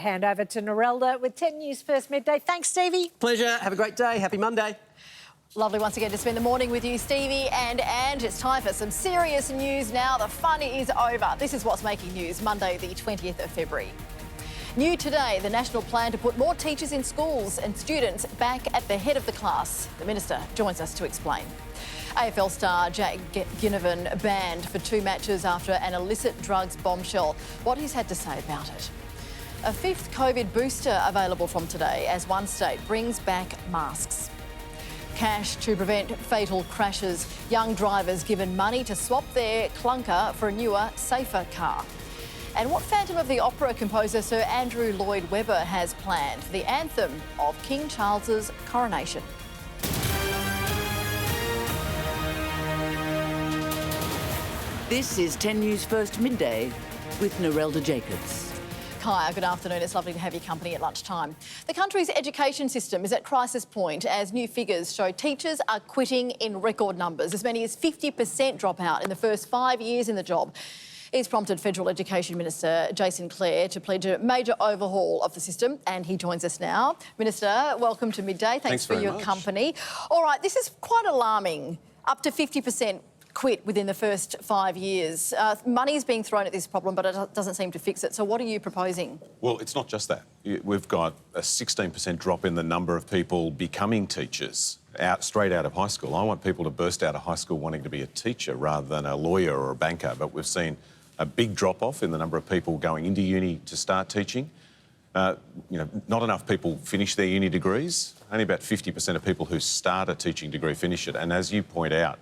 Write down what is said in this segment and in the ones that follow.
Hand over to Narelda with 10 News First Midday. Thanks, Stevie. Pleasure. Have a great day. Happy Monday. Lovely once again to spend the morning with you, Stevie and Ange. It's time for some serious news now. The fun is over. This is what's making news Monday, the 20th of February. New today, the national plan to put more teachers in schools and students back at the head of the class. The Minister joins us to explain. AFL star Jack Ginnivan banned for 2 matches after an illicit drugs bombshell. What he's had to say about it. A 5th COVID booster available from today as one state brings back masks. Cash to prevent fatal crashes. Young drivers given money to swap their clunker for a newer, safer car. And what Phantom of the Opera composer Sir Andrew Lloyd Webber has planned for the anthem of King Charles's coronation. This is 10 News First Midday with Narelda Jacobs. Kaya, good afternoon. It's lovely to have your company at lunchtime. The country's education system is at crisis point as new figures show teachers are quitting in record numbers. As many as 50% drop out in the first 5 years in the job. It's prompted Federal Education Minister Jason Clare to pledge a major overhaul of the system, and he joins us now. Minister, welcome to Midday. Thanks for your company. All right, this is quite alarming. Up to 50% quit within the first 5 years. Money is being thrown at this problem, but it doesn't seem to fix it. So what are you proposing? Well, it's not just that. We've got a 16% drop in the number of people becoming teachers straight out of high school. I want people to burst out of high school wanting to be a teacher rather than a lawyer or a banker, but we've seen a big drop-off in the number of people going into uni to start teaching. Not enough people finish their uni degrees. Only about 50% of people who start a teaching degree finish it. And as you point out,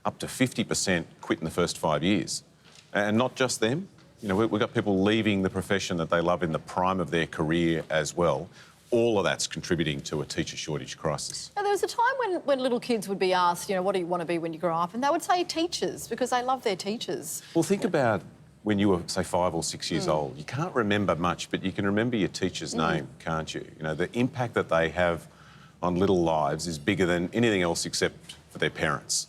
up to 50% quit in the first 5 years. And not just them. We've got people leaving the profession that they love in the prime of their career as well. All of that's contributing to a teacher shortage crisis. Now, there was a time when little kids would be asked, what do you want to be when you grow up? And they would say teachers because they love their teachers. Well, think about when you were, say, 5 or 6 years old. You can't remember much, but you can remember your teacher's name, can't you? The impact that they have on little lives is bigger than anything else except for their parents.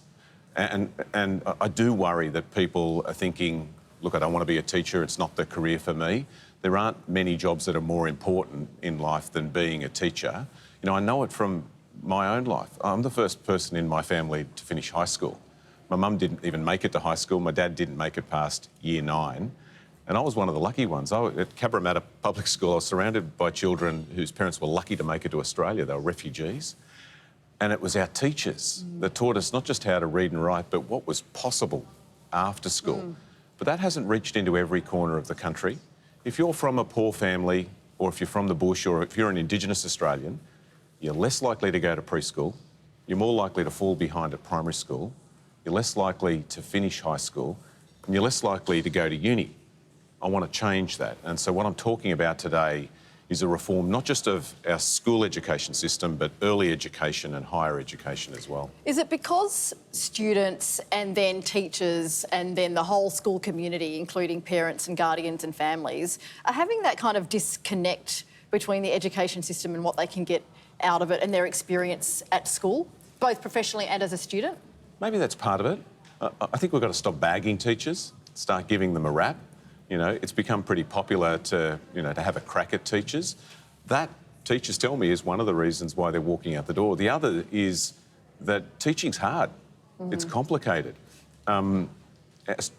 And I do worry that people are thinking, look, I don't want to be a teacher, it's not the career for me. There aren't many jobs that are more important in life than being a teacher. I know it from my own life. I'm the first person in my family to finish high school. My mum didn't even make it to high school. My dad didn't make it past year 9. And I was one of the lucky ones. At Cabramatta Public School, I was surrounded by children whose parents were lucky to make it to Australia. They were refugees. And it was our teachers that taught us not just how to read and write, but what was possible after school. But that hasn't reached into every corner of the country. If you're from a poor family, or if you're from the bush, or if you're an Indigenous Australian, you're less likely to go to preschool, you're more likely to fall behind at primary school, you're less likely to finish high school, and you're less likely to go to uni. I want to change that. And so what I'm talking about today is a reform not just of our school education system, but early education and higher education as well. Is it because students and then teachers and then the whole school community, including parents and guardians and families, are having that kind of disconnect between the education system and what they can get out of it and their experience at school, both professionally and as a student? Maybe that's part of it. I think we've got to stop bagging teachers, start giving them a rap. It's become pretty popular to have a crack at teachers. That, teachers tell me, is one of the reasons why they're walking out the door. The other is that teaching's hard. It's complicated.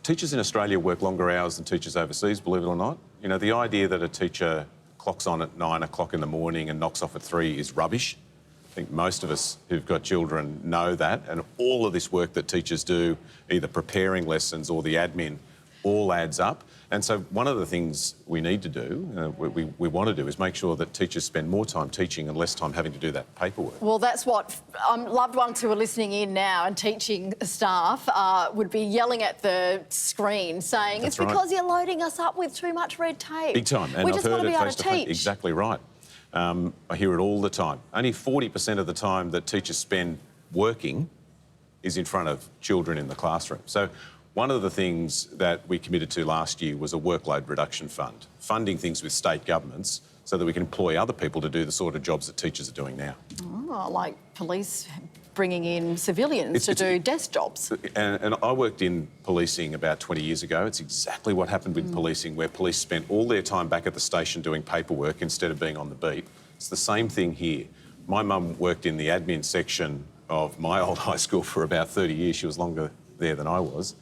Teachers in Australia work longer hours than teachers overseas, believe it or not. The idea that a teacher clocks on at 9 o'clock in the morning and knocks off at 3 is rubbish. I think most of us who've got children know that, and all of this work that teachers do, either preparing lessons or the admin, all adds up. And so one of the things we need to do, we want to do, is make sure that teachers spend more time teaching and less time having to do that paperwork. Well, that's what loved ones who are listening in now and teaching staff would be yelling at the screen saying, That's it's because you're loading us up with too much red tape. Big time. And we I've just heard want to it be able face to to face. teach. Exactly right. I hear it all the time. Only 40% of the time that teachers spend working is in front of children in the classroom. So one of the things that we committed to last year was a workload reduction fund, funding things with state governments so that we can employ other people to do the sort of jobs that teachers are doing now. Oh, like police bringing in civilians to do desk jobs. And I worked in policing about 20 years ago. It's exactly what happened with policing, where police spent all their time back at the station doing paperwork instead of being on the beat. It's the same thing here. My mum worked in the admin section of my old high school for about 30 years. She was longer there than I was.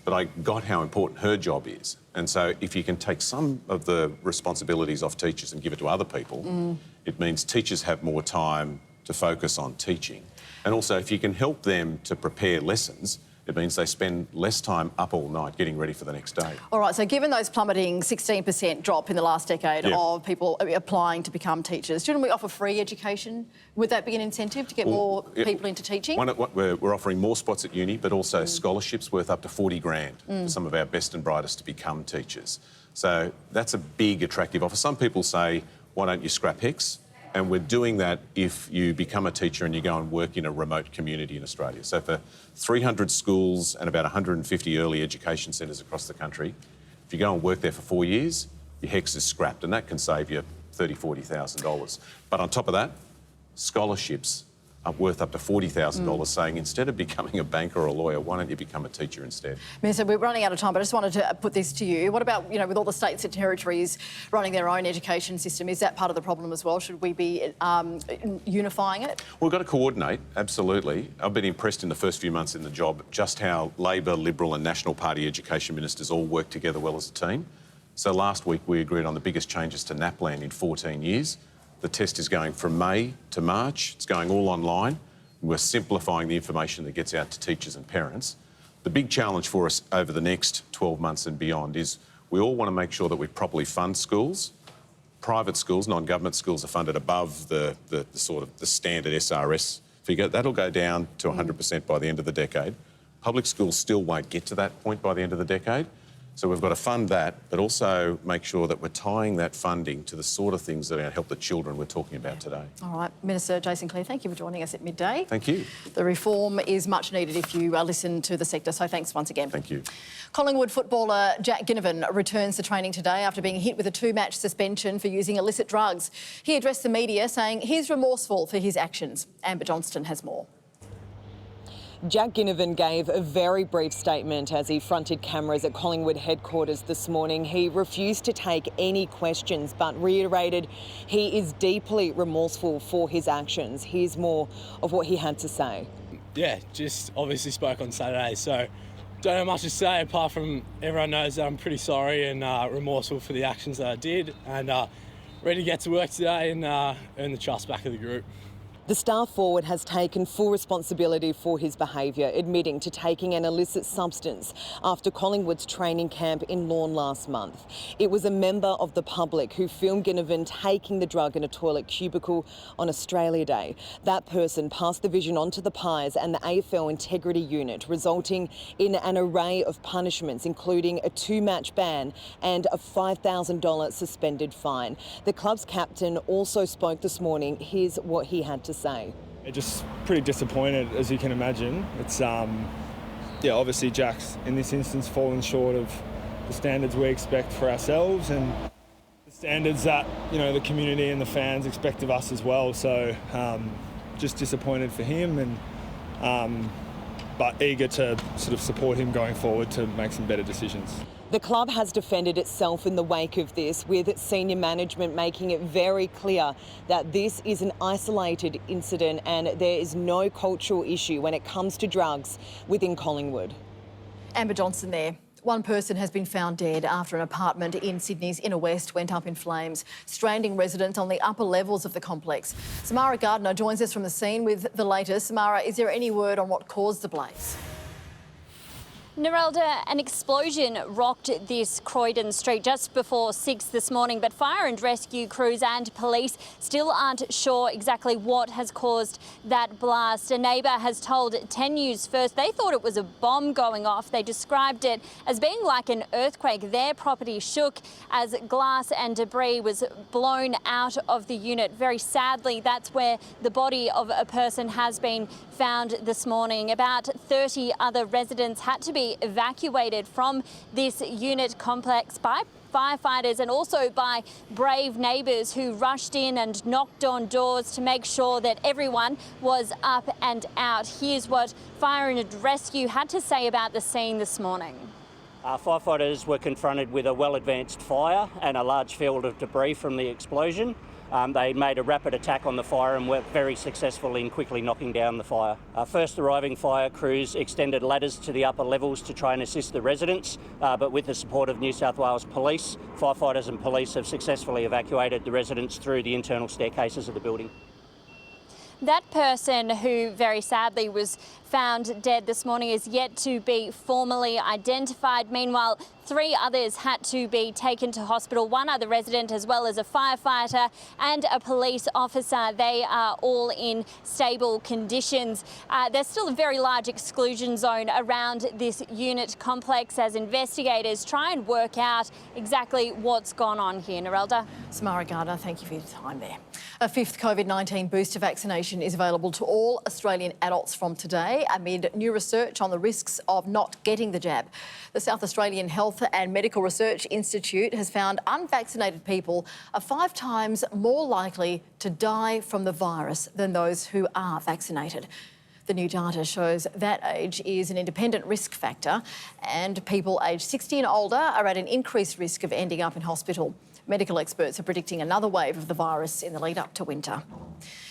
But I got how important her job is. And so if you can take some of the responsibilities off teachers and give it to other people, it means teachers have more time to focus on teaching. And also, if you can help them to prepare lessons, it means they spend less time up all night getting ready for the next day. All right, so given those plummeting 16% drop in the last decade of people applying to become teachers, shouldn't we offer free education? Would that be an incentive to get more people into teaching? We're offering more spots at uni, but also scholarships worth up to 40 grand for some of our best and brightest to become teachers. So that's a big attractive offer. Some people say, why don't you scrap HECS? And we're doing that if you become a teacher and you go and work in a remote community in Australia. So for 300 schools and about 150 early education centres across the country, if you go and work there for 4 years, your HECS is scrapped, and that can save you $30,000, $40,000. But on top of that, scholarships are worth up to $40,000, saying instead of becoming a banker or a lawyer, why don't you become a teacher instead? Minister, we're running out of time, but I just wanted to put this to you. What about, with all the states and territories running their own education system, is that part of the problem as well? Should we be unifying it? We've got to coordinate, absolutely. I've been impressed in the first few months in the job just how Labor, Liberal and National Party education ministers all work together well as a team. So last week we agreed on the biggest changes to NAPLAN in 14 years. The test is going from May to March. It's going all online. We're simplifying the information that gets out to teachers and parents. The big challenge for us over the next 12 months and beyond is we all want to make sure that we properly fund schools. Private schools, non-government schools, are funded above the sort of the standard SRS figure. That'll go down to 100% by the end of the decade. Public schools still won't get to that point by the end of the decade. So we've got to fund that, but also make sure that we're tying that funding to the sort of things that are going to help the children we're talking about today. All right, Minister Jason Clare, thank you for joining us at Midday. Thank you. The reform is much needed if you listen to the sector, so thanks once again. Thank you. Collingwood footballer Jack Ginnivan returns to training today after being hit with a 2-match suspension for using illicit drugs. He addressed the media saying he's remorseful for his actions. Amber Johnston has more. Jack Ginnivan gave a very brief statement as he fronted cameras at Collingwood headquarters this morning. He refused to take any questions but reiterated he is deeply remorseful for his actions. Here's more of what he had to say. Yeah, just obviously spoke on Saturday, so don't have much to say apart from everyone knows that I'm pretty sorry and remorseful for the actions that I did, and ready to get to work today and earn the trust back of the group. The star forward has taken full responsibility for his behaviour, admitting to taking an illicit substance after Collingwood's training camp in Lorne last month. It was a member of the public who filmed Ginnivan taking the drug in a toilet cubicle on Australia Day. That person passed the vision on to the Pies and the AFL Integrity Unit, resulting in an array of punishments, including a 2-match ban and a $5,000 suspended fine. The club's captain also spoke this morning. Here's what he had to say. Just pretty disappointed, as you can imagine. It's obviously Jack's in this instance fallen short of the standards we expect for ourselves and the standards that the community and the fans expect of us as well. So just disappointed for him, and but eager to sort of support him going forward to make some better decisions. The club has defended itself in the wake of this, with senior management making it very clear that this is an isolated incident and there is no cultural issue when it comes to drugs within Collingwood. Amber Johnston there. One person has been found dead after an apartment in Sydney's inner west went up in flames, stranding residents on the upper levels of the complex. Samara Gardner joins us from the scene with the latest. Samara, is there any word on what caused the blaze? Narelda, an explosion rocked this Croydon street just before 6 this morning, but fire and rescue crews and police still aren't sure exactly what has caused that blast. A neighbour has told 10 News First they thought it was a bomb going off. They described it as being like an earthquake. Their property shook as glass and debris was blown out of the unit. Very sadly, that's where the body of a person has been found this morning. About 30 other residents had to be successfully evacuated from this unit complex by firefighters and also by brave neighbours who rushed in and knocked on doors to make sure that everyone was up and out. Here's what Fire and Rescue had to say about the scene this morning. Firefighters were confronted with a well-advanced fire and a large field of debris from the explosion. They made a rapid attack on the fire and were very successful in quickly knocking down the fire. First arriving fire crews extended ladders to the upper levels to try and assist the residents, but with the support of New South Wales Police, firefighters and police have successfully evacuated the residents through the internal staircases of the building. That person who very sadly was found dead this morning is yet to be formally identified. Meanwhile, 3 others had to be taken to hospital, 1 other resident as well as a firefighter and a police officer. They are all in stable conditions. There's still a very large exclusion zone around this unit complex as investigators try and work out exactly what's gone on here. Narelda. Samara Gardner, thank you for your time there. A 5th COVID-19 booster vaccination is available to all Australian adults from today amid new research on the risks of not getting the jab. The South Australian Health and Medical Research Institute has found unvaccinated people are 5 times more likely to die from the virus than those who are vaccinated. The new data shows that age is an independent risk factor and people aged 60 and older are at an increased risk of ending up in hospital. Medical experts are predicting another wave of the virus in the lead up to winter.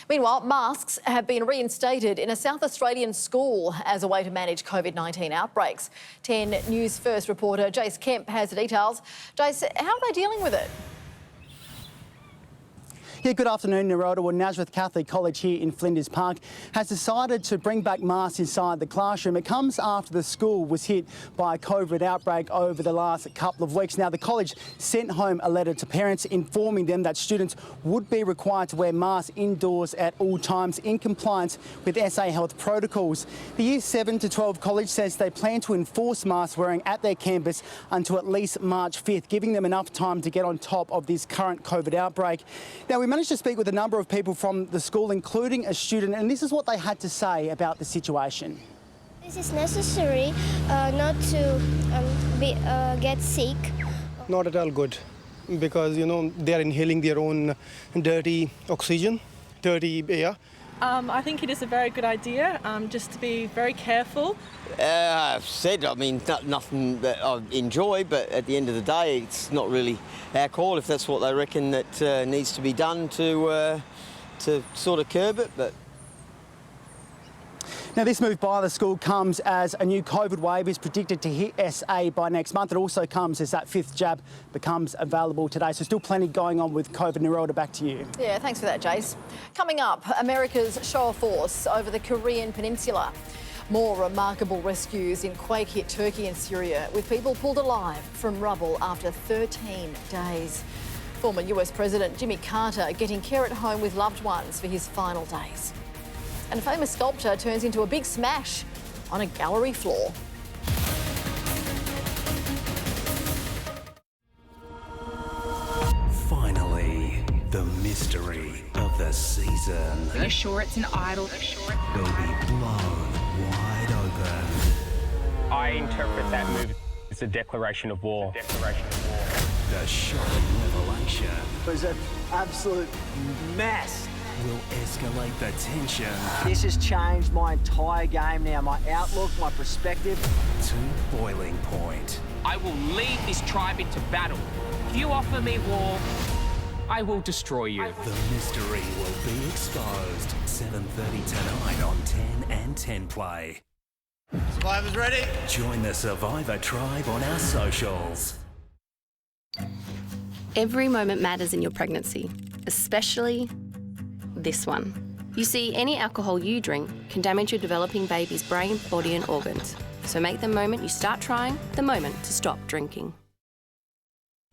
Meanwhile, masks have been reinstated in a South Australian school as a way to manage COVID-19 outbreaks. 10 News First reporter Jace Kemp has the details. Jace, how are they dealing with it? Yeah, good afternoon, Narelda. Well, Nazareth Catholic College here in Flinders Park has decided to bring back masks inside the classroom. It comes after the school was hit by a COVID outbreak over the last couple of weeks. Now, the college sent home a letter to parents informing them that students would be required to wear masks indoors at all times in compliance with SA Health protocols. The Year 7 to 12 college says they plan to enforce mask wearing at their campus until at least March 5th, giving them enough time to get on top of this current COVID outbreak. Now, we managed to speak with a number of people from the school, including a student, and this is what they had to say about the situation. This is necessary not to get sick. Not at all good, because, you know, they are inhaling their own dirty oxygen, dirty air. I think it is a very good idea, just to be very careful. I've said, I mean, nothing that I enjoy, but at the end of the day, it's not really our call if that's what they reckon that needs to be done to sort of curb it. But now, this move by the school comes as a new COVID wave is predicted to hit SA by next month. It also comes as that 5th jab becomes available today. So still plenty going on with COVID. Narelda, back to you. Yeah, thanks for that, Jace. Coming up, America's show of force over the Korean Peninsula. More remarkable rescues in quake-hit Turkey and Syria, with people pulled alive from rubble after 13 days. Former US President Jimmy Carter getting care at home with loved ones for his final days. And a famous sculpture turns into a big smash on a gallery floor. Finally, the mystery of the season. Are you sure it's an idol? Will be blown wide open. I interpret that move as a declaration of war. The shocking revelation. It was an absolute mess. Will escalate the tension. This has changed my entire game now, my outlook, my perspective. To boiling point. I will lead this tribe into battle. If you offer me war, I will destroy you. The mystery will be exposed. 7:30 tonight on 10 and 10 Play. Survivors ready? Join the Survivor tribe on our socials. Every moment matters in your pregnancy, especially this one. You see, any alcohol you drink can damage your developing baby's brain, body and organs. So make the moment you start trying the moment to stop drinking.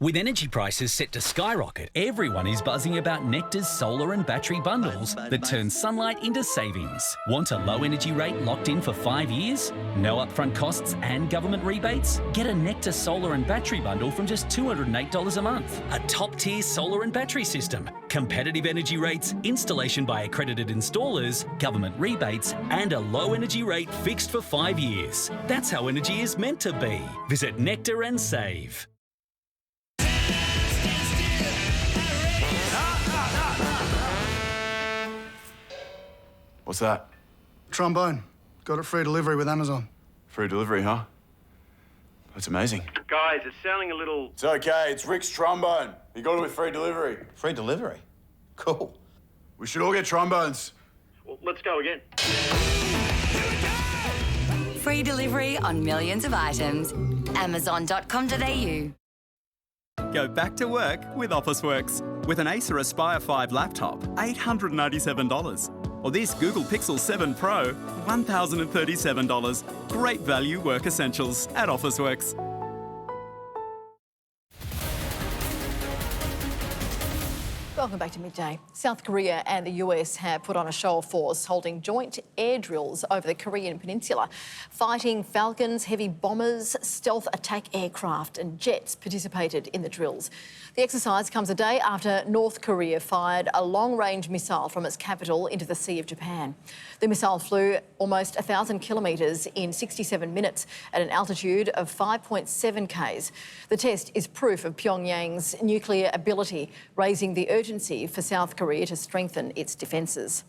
With energy prices set to skyrocket, everyone is buzzing about Nectar's solar and battery bundles that turn sunlight into savings. Want a low energy rate locked in for 5 years? No upfront costs and government rebates? Get a Nectar solar and battery bundle from just $208 a month. A top-tier solar and battery system, competitive energy rates, installation by accredited installers, government rebates, and a low energy rate fixed for 5 years. That's how energy is meant to be. Visit Nectar and save. What's that? Trombone. Got it free delivery with Amazon. Free delivery, huh? That's amazing. Guys, it's sounding a little... It's okay, it's Rick's trombone. He got it with free delivery. Free delivery? Cool. We should all get trombones. Well, let's go again. Free delivery on millions of items. Amazon.com.au. Go back to work with Officeworks. With an Acer Aspire 5 laptop, $897. Or this Google Pixel 7 Pro, $1,037. Great value work essentials at Officeworks. Welcome back to Midday. South Korea and the US have put on a show of force, holding joint air drills over the Korean peninsula. Fighting Falcons, heavy bombers, stealth attack aircraft and jets participated in the drills. The exercise comes a day after North Korea fired a long-range missile from its capital into the Sea of Japan. The missile flew almost 1,000 kilometres in 67 minutes at an altitude of 5.7 k's. The test is proof of Pyongyang's nuclear ability, raising the urgency for South Korea to strengthen its defences.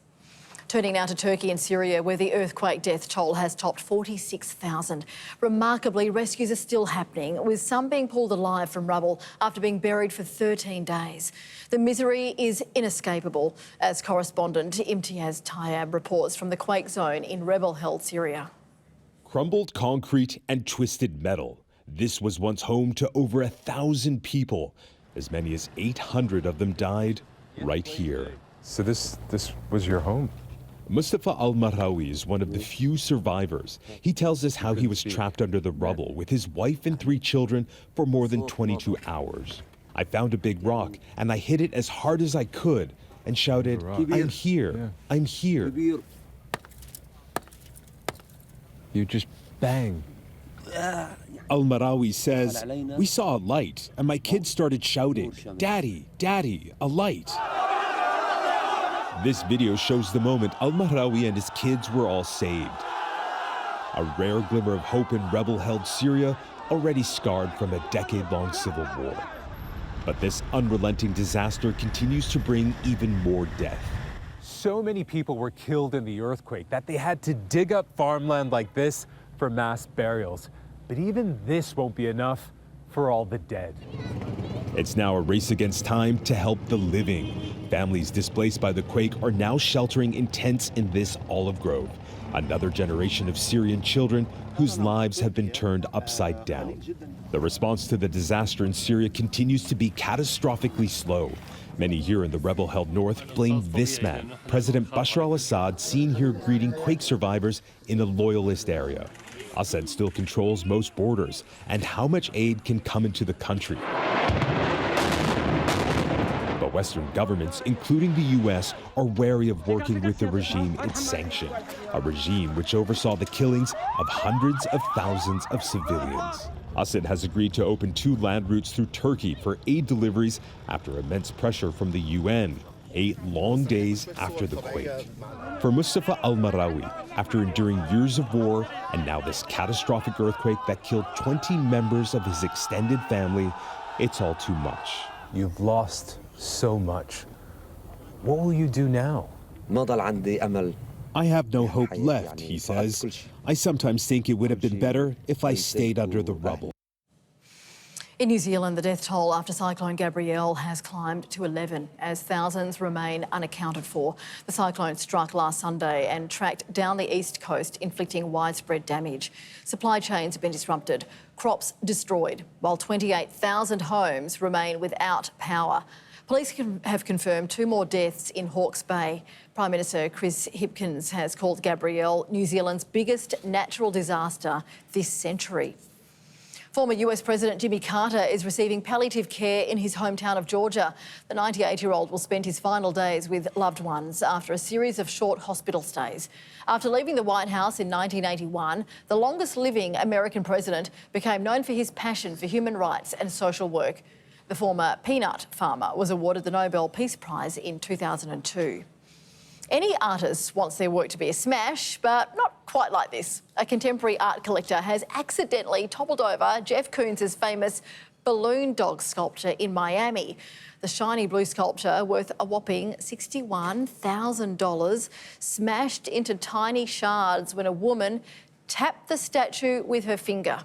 Turning now to Turkey and Syria, where the earthquake death toll has topped 46,000. Remarkably, rescues are still happening, with some being pulled alive from rubble after being buried for 13 days. The misery is inescapable, as correspondent Imtiaz Tayyab reports from the quake zone in rebel-held Syria. Crumbled concrete and twisted metal. This was once home to over 1,000 people. As many as 800 of them died right here. So this was your home? Mustafa Al-Marawi is one of the few survivors. He tells us how he was trapped under the rubble with his wife and 3 children for more than 22 hours. I found a big rock and I hit it as hard as I could and shouted, "I'm here, I'm here." You just bang. Al-Marawi says, "We saw a light and my kids started shouting, 'Daddy, Daddy, a light.'" This video shows the moment Al-Marawi and his kids were all saved. A rare glimmer of hope in rebel-held Syria, already scarred from a decade-long civil war. But this unrelenting disaster continues to bring even more death. So many people were killed in the earthquake that they had to dig up farmland like this for mass burials. But even this won't be enough for all the dead. It's now a race against time to help the living. Families displaced by the quake are now sheltering in tents in this olive grove. Another generation of Syrian children whose lives have been turned upside down. The response to the disaster in Syria continues to be catastrophically slow. Many here in the rebel-held north blame this man, President Bashar al-Assad, seen here greeting quake survivors in a loyalist area. Assad still controls most borders, and how much aid can come into the country. But Western governments, including the US, are wary of working with the regime it sanctioned, a regime which oversaw the killings of hundreds of thousands of civilians. Assad has agreed to open 2 land routes through Turkey for aid deliveries after immense pressure from the UN, 8 long days after the quake. For Mustafa Al-Marawi, after enduring years of war and now this catastrophic earthquake that killed 20 members of his extended family, it's all too much. You've lost so much. What will you do now? I have no hope left, he says. I sometimes think it would have been better if I stayed under the rubble. In New Zealand, the death toll after Cyclone Gabrielle has climbed to 11 as thousands remain unaccounted for. The cyclone struck last Sunday and tracked down the east coast, inflicting widespread damage. Supply chains have been disrupted, crops destroyed, while 28,000 homes remain without power. Police have confirmed 2 more deaths in Hawke's Bay. Prime Minister Chris Hipkins has called Gabrielle New Zealand's biggest natural disaster this century. Former US President Jimmy Carter is receiving palliative care in his hometown of Georgia. The 98-year-old will spend his final days with loved ones after a series of short hospital stays. After leaving the White House in 1981, the longest-living American president became known for his passion for human rights and social work. The former peanut farmer was awarded the Nobel Peace Prize in 2002. Any artist wants their work to be a smash, but not quite like this. A contemporary art collector has accidentally toppled over Jeff Koons' famous balloon dog sculpture in Miami. The shiny blue sculpture, worth a whopping $61,000, smashed into tiny shards when a woman tapped the statue with her finger.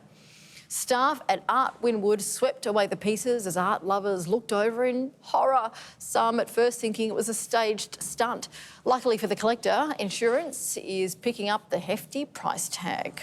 Staff at Art Winwood swept away the pieces as art lovers looked over in horror, some at first thinking it was a staged stunt. Luckily for the collector, insurance is picking up the hefty price tag.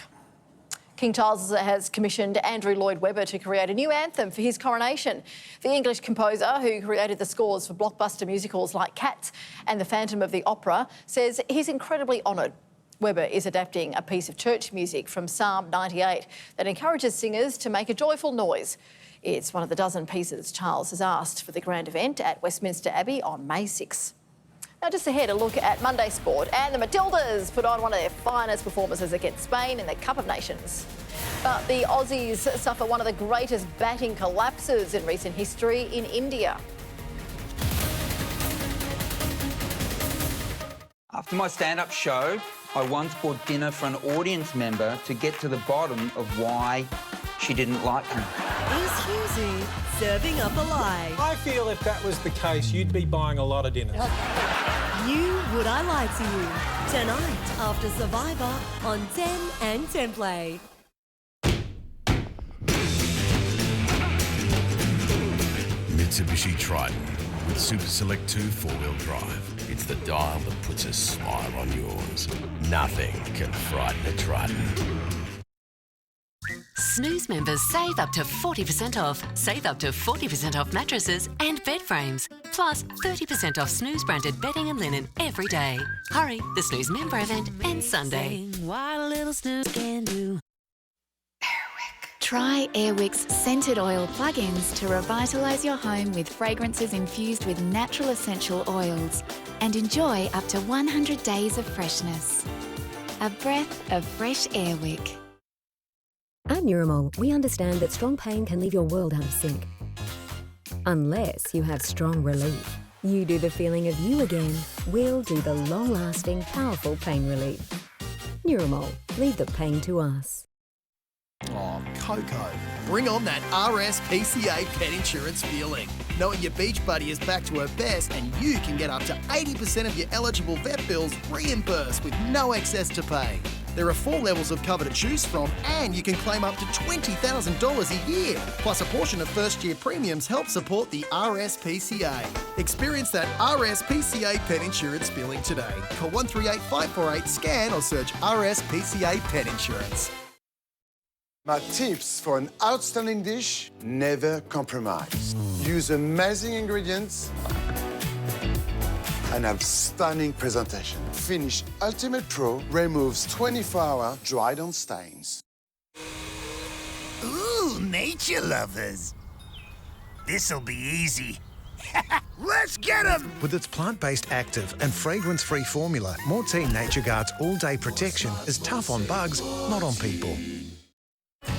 King Charles has commissioned Andrew Lloyd Webber to create a new anthem for his coronation. The English composer, who created the scores for blockbuster musicals like Cats and The Phantom of the Opera, says he's incredibly honoured. Webber is adapting a piece of church music from Psalm 98 that encourages singers to make a joyful noise. It's one of the dozen pieces Charles has asked for the grand event at Westminster Abbey on May 6. Now, just ahead, a look at Monday sport, and the Matildas put on one of their finest performances against Spain in the Cup of Nations. But the Aussies suffer one of the greatest batting collapses in recent history in India. After my stand-up show, I once bought dinner for an audience member to get to the bottom of why she didn't like me. Is Husey serving up a lie? I feel if that was the case, you'd be buying a lot of dinners. You Would I Lie to You? Tonight after Survivor on 10 and 10 Play. Mitsubishi Triton with Super Select 2 4-wheel drive. It's the dial that puts a smile on yours. Nothing can frighten a Triton. Snooze members save up to 40% off. Save up to 40% off mattresses and bed frames. Plus 30% off Snooze branded bedding and linen every day. Hurry, the Snooze member event ends Sunday. What a little snooze can do. Try Airwick's scented oil plug-ins to revitalise your home with fragrances infused with natural essential oils and enjoy up to 100 days of freshness. A breath of fresh Airwick. At Narelda, we understand that strong pain can leave your world out of sync. Unless you have strong relief. You do the feeling of you again, we'll do the long-lasting, powerful pain relief. Narelda, leave the pain to us. Oh, Coco, bring on that RSPCA pet insurance feeling. Knowing your beach buddy is back to her best and you can get up to 80% of your eligible vet bills reimbursed with no excess to pay. There are 4 levels of cover to choose from and you can claim up to $20,000 a year. Plus a portion of first-year premiums help support the RSPCA. Experience that RSPCA pet insurance feeling today. Call 138 548, scan or search RSPCA pet insurance. My tips for an outstanding dish: never compromise. Use amazing ingredients and have stunning presentation. Finish Ultimate Pro removes 24-hour dried-on stains. Ooh, nature lovers. This'll be easy. Let's get 'em! With its plant-based active and fragrance-free formula, Mortein Nature Guard's all-day protection is tough on bugs, not on people.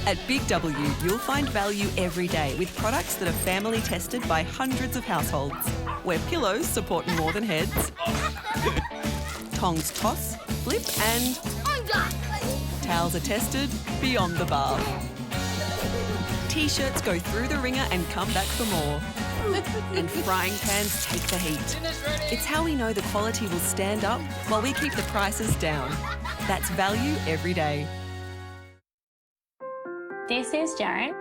At Big W, you'll find value every day with products that are family tested by hundreds of households. Where pillows support more than heads. Tongs toss, flip and... Towels are tested beyond the bath. T-shirts go through the ringer and come back for more. And frying pans take the heat. It's how we know the quality will stand up while we keep the prices down. That's value every day. This is Jaren.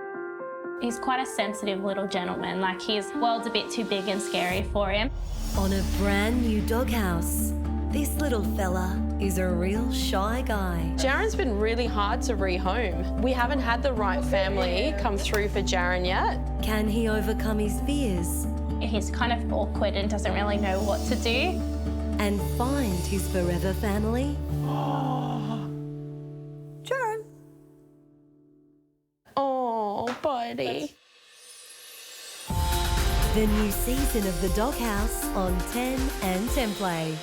He's quite a sensitive little gentleman, like his world's a bit too big and scary for him. On a brand new doghouse, this little fella is a real shy guy. Jaren's been really hard to rehome. We haven't had the right family come through for Jaren yet. Can he overcome his fears? He's kind of awkward and doesn't really know what to do. And find his forever family? Jaren. Oh. anxiety. The new season of The Doghouse on 10 and 10 Play.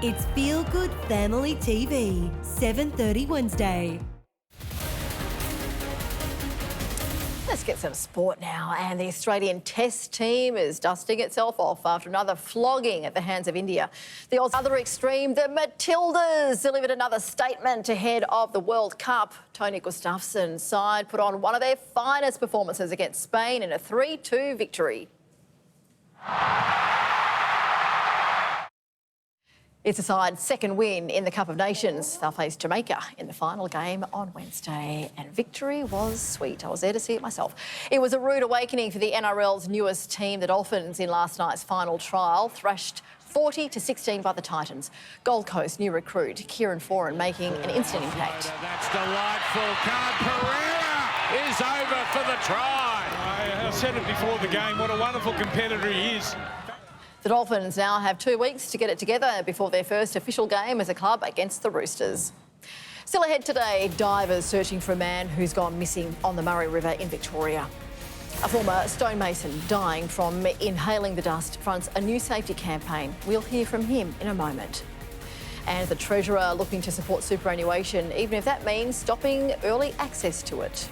It's Feel Good Family TV, 7:30 Wednesday. Let's get some sport now. And the Australian Test team is dusting itself off after another flogging at the hands of India. The other extreme, the Matildas, delivered another statement ahead of the World Cup. Tony Gustafsson's side put on one of their finest performances against Spain in a 3-2 victory. It's the side's second win in the Cup of Nations. They'll face Jamaica in the final game on Wednesday, and victory was sweet. I was there to see it myself. It was a rude awakening for the NRL's newest team. The Dolphins, in last night's final trial, thrashed 40-16 by the Titans. Gold Coast new recruit Kieran Foran making an instant impact. That's delightful. Card Pereira is over for the try. I said it before the game, what a wonderful competitor he is. The Dolphins now have 2 weeks to get it together before their first official game as a club against the Roosters. Still ahead today, divers searching for a man who's gone missing on the Murray River in Victoria. A former stonemason dying from inhaling the dust fronts a new safety campaign. We'll hear from him in a moment. And the Treasurer looking to support superannuation, even if that means stopping early access to it.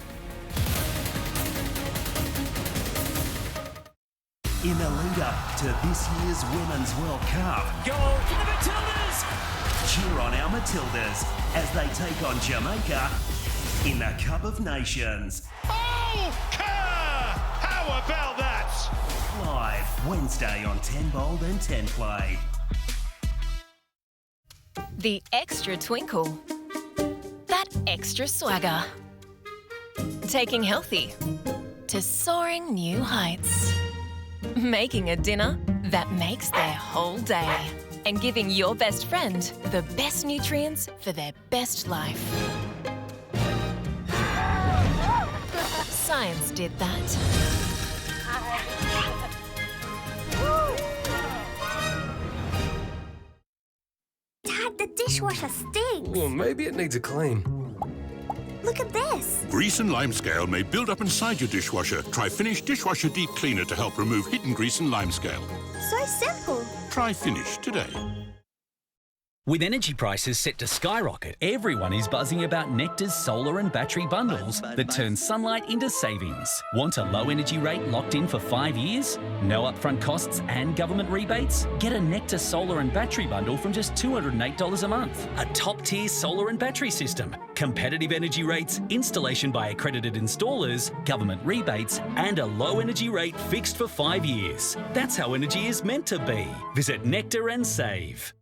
In the lead-up to this year's Women's World Cup. Goal for the Matildas! Cheer on our Matildas as they take on Jamaica in the Cup of Nations. Oh, Kerr! How about that? Live Wednesday on 10 Bold and 10 Play. The extra twinkle. That extra swagger. Taking healthy to soaring new heights. Making a dinner that makes their whole day. And giving your best friend the best nutrients for their best life. Science did that. Dad, the dishwasher stinks. Well, maybe it needs a clean. Look at this. Grease and limescale may build up inside your dishwasher. Try Finish Dishwasher Deep Cleaner to help remove hidden grease and limescale. So simple. Try Finish today. With energy prices set to skyrocket, everyone is buzzing about Nectar's solar and battery bundles that turn sunlight into savings. Want a low energy rate locked in for 5 years? No upfront costs and government rebates? Get a Nectar solar and battery bundle from just $208 a month. A top-tier solar and battery system, competitive energy rates, installation by accredited installers, government rebates, and a low energy rate fixed for 5 years. That's how energy is meant to be. Visit Nectar and save.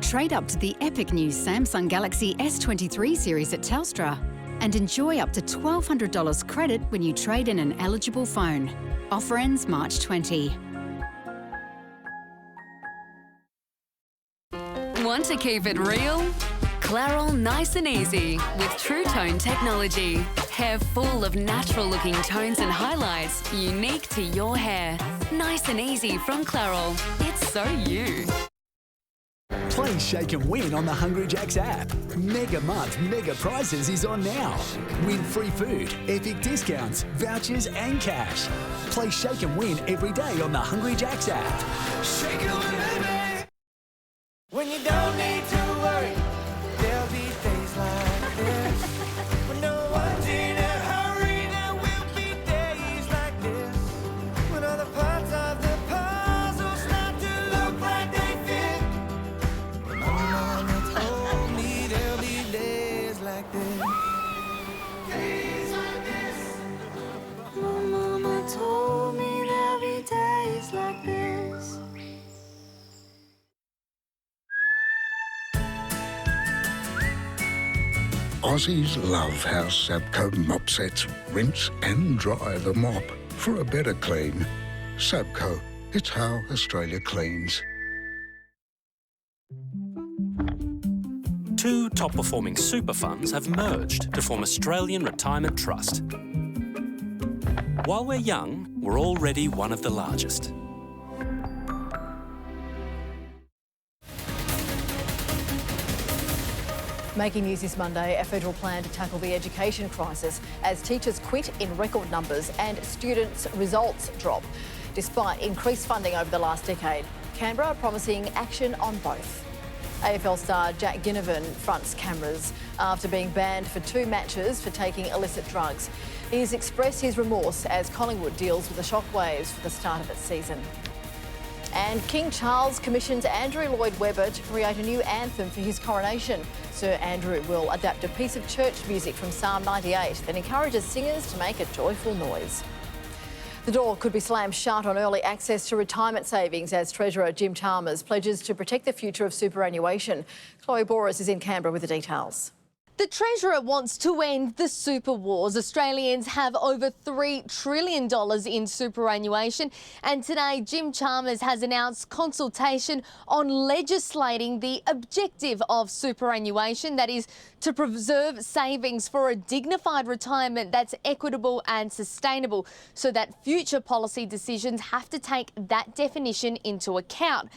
Trade up to the epic new Samsung Galaxy S23 series at Telstra and enjoy up to $1,200 credit when you trade in an eligible phone. Offer ends March 20. Want to keep it real? Clairol Nice and Easy with True Tone technology. Hair full of natural-looking tones and highlights unique to your hair. Nice and easy from Clairol. It's so you. Play Shake and Win on the Hungry Jacks app. Mega Month, Mega Prizes is on now. Win free food, epic discounts, vouchers and cash. Play Shake and Win every day on the Hungry Jacks app. Shake it, baby! When you don't need to worry, there'll be days like this. When no one's in a hurry, there will be days like this. When all the parts of the puzzle start to look like they fit. Mama told me there'll be days like this. Days like this. My mama told me there'll be days like this. Aussies love how Sabco mop sets rinse and dry the mop for a better clean. Sabco, it's how Australia cleans. Two top-performing super funds have merged to form Australian Retirement Trust. While we're young, we're already one of the largest. Making news this Monday, a federal plan to tackle the education crisis as teachers quit in record numbers and students' results drop. Despite increased funding over the last decade, Canberra promising action on both. AFL star Jack Ginnivan fronts cameras after being banned for 2 matches for taking illicit drugs. He's expressed his remorse as Collingwood deals with the shockwaves for the start of its season. And King Charles commissions Andrew Lloyd Webber to create a new anthem for his coronation. Sir Andrew will adapt a piece of church music from Psalm 98 that encourages singers to make a joyful noise. The door could be slammed shut on early access to retirement savings as Treasurer Jim Chalmers pledges to protect the future of superannuation. Chloe Boris is in Canberra with the details. The Treasurer wants to end the super wars. Australians have over $3 trillion in superannuation, and today Jim Chalmers has announced consultation on legislating the objective of superannuation, that is to preserve savings for a dignified retirement that's equitable and sustainable, so that future policy decisions have to take that definition into account.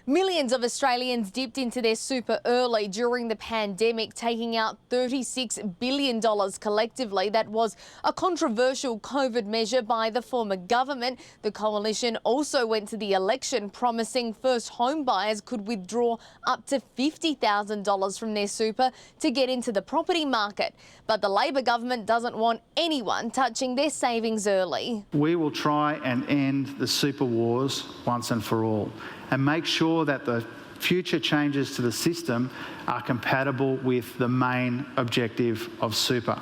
Millions of Australians dipped into their super early during the pandemic, taking out $36 billion collectively. That was a controversial COVID measure by the former government. The coalition also went to the election promising first home buyers could withdraw up to $50,000 from their super to get into the property market. But the Labor government doesn't want anyone touching their savings early. We will try and end the super wars once and for all, and make sure that the future changes to the system are compatible with the main objective of super.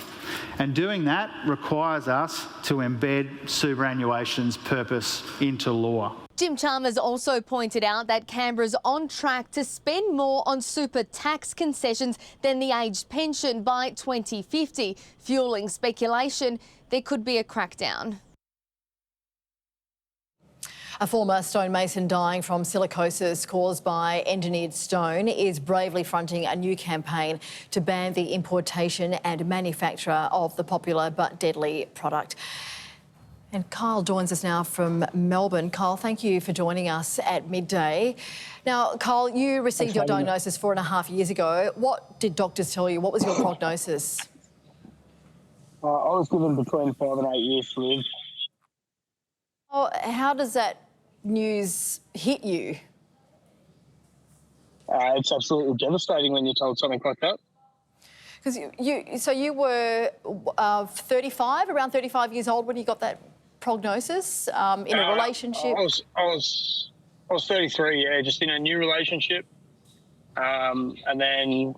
And doing that requires us to embed superannuation's purpose into law. Jim Chalmers also pointed out that Canberra's on track to spend more on super tax concessions than the aged pension by 2050, fueling speculation there could be a crackdown. A former stonemason dying from silicosis caused by engineered stone is bravely fronting a new campaign to ban the importation and manufacture of the popular but deadly product. And Kyle joins us now from Melbourne. Kyle, thank you for joining us at Midday. Now, Kyle, you received your diagnosis 4.5 years ago. What did doctors tell you? What was your prognosis? I was given between 5 and 8 years to live. Oh, how does that news hit you? It's absolutely devastating when you're told something like that. Because you were 35, around 35 years old when you got that prognosis in a relationship. I was 33, yeah, just in a new relationship, and then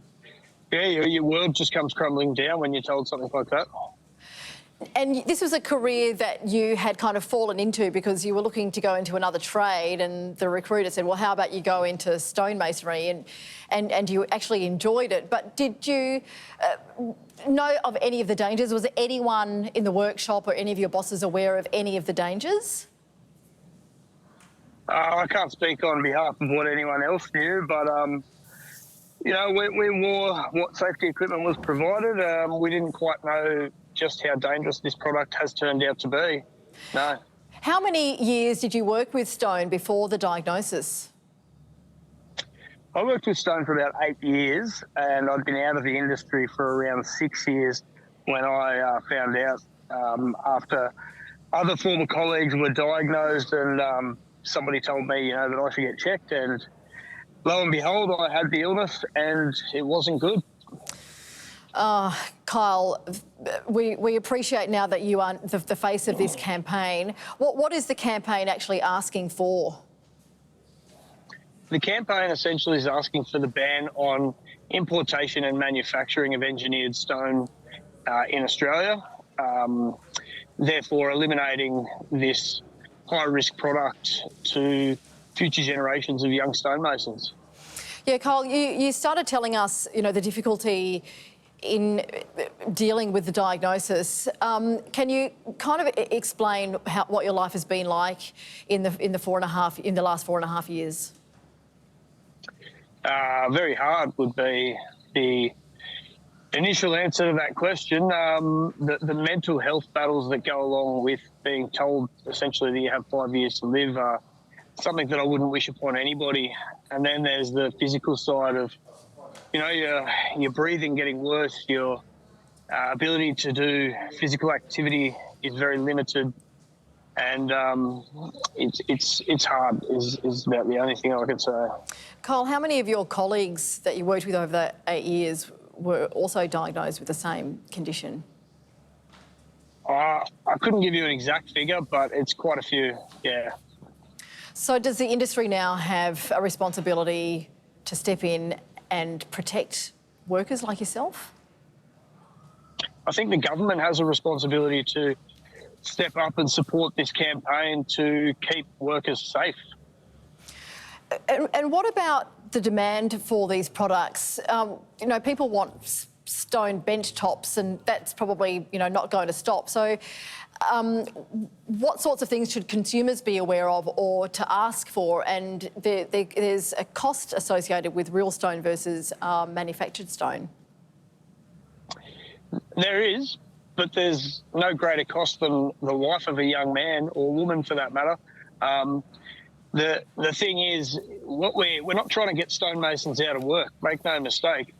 your world just comes crumbling down when you're told something like that. And this was a career that you had kind of fallen into because you were looking to go into another trade, and the recruiter said, well, how about you go into stonemasonry, and you actually enjoyed it. But did you know of any of the dangers? Was there anyone in the workshop or any of your bosses aware of any of the dangers? I can't speak on behalf of what anyone else knew, but, we wore what safety equipment was provided. We didn't quite know just how dangerous this product has turned out to be. No. How many years did you work with stone before the diagnosis? I worked with stone for about 8 years, and I'd been out of the industry for around 6 years when I found out after other former colleagues were diagnosed, and somebody told me, that I should get checked, and lo and behold, I had the illness and it wasn't good. Kyle, we appreciate now that you are the face of this campaign. What is the campaign actually asking for? The campaign essentially is asking for the ban on importation and manufacturing of engineered stone in Australia, therefore eliminating this high-risk product to future generations of young stonemasons. Yeah, Kyle, you started telling us, the difficulty in dealing with the diagnosis. Can you kind of explain what your life has been like in the last 4.5 years? Very hard would be the initial answer to that question. The mental health battles that go along with being told essentially that you have 5 years to live are something that I wouldn't wish upon anybody. And then there's the physical side of you know, your breathing getting worse, your ability to do physical activity is very limited, and it's hard is about the only thing I can say. Kyle, how many of your colleagues that you worked with over the 8 years were also diagnosed with the same condition? I couldn't give you an exact figure, but it's quite a few, yeah. So does the industry now have a responsibility to step in and protect workers like yourself? I think the government has a responsibility to step up and support this campaign to keep workers safe. And what about the demand for these products? You know, people want stone bench tops, and that's probably, you know, not going to stop. So what sorts of things should consumers be aware of or to ask for? And there's a cost associated with real stone versus manufactured stone. There is, but there's no greater cost than the life of a young man or woman, for that matter. The thing is, we're not trying to get stonemasons out of work, make no mistake.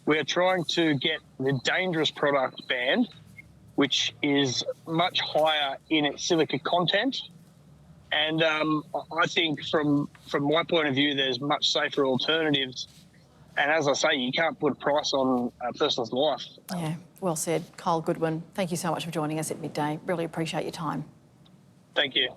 We're trying to get the dangerous product banned, which is much higher in its silica content. And I think from my point of view, there's much safer alternatives. And as I say, you can't put a price on a person's life. Yeah, well said. Kyle Goodwin, thank you so much for joining us at Midday. Really appreciate your time. Thank you.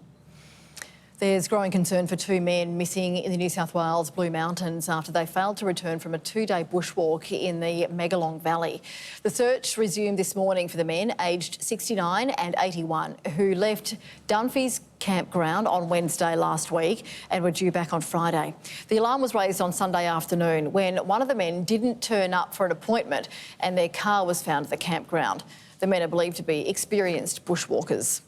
There's growing concern for 2 men missing in the New South Wales Blue Mountains after they failed to return from a 2-day bushwalk in the Megalong Valley. The search resumed this morning for the men, aged 69 and 81, who left Dunphy's campground on Wednesday last week and were due back on Friday. The alarm was raised on Sunday afternoon when one of the men didn't turn up for an appointment and their car was found at the campground. The men are believed to be experienced bushwalkers.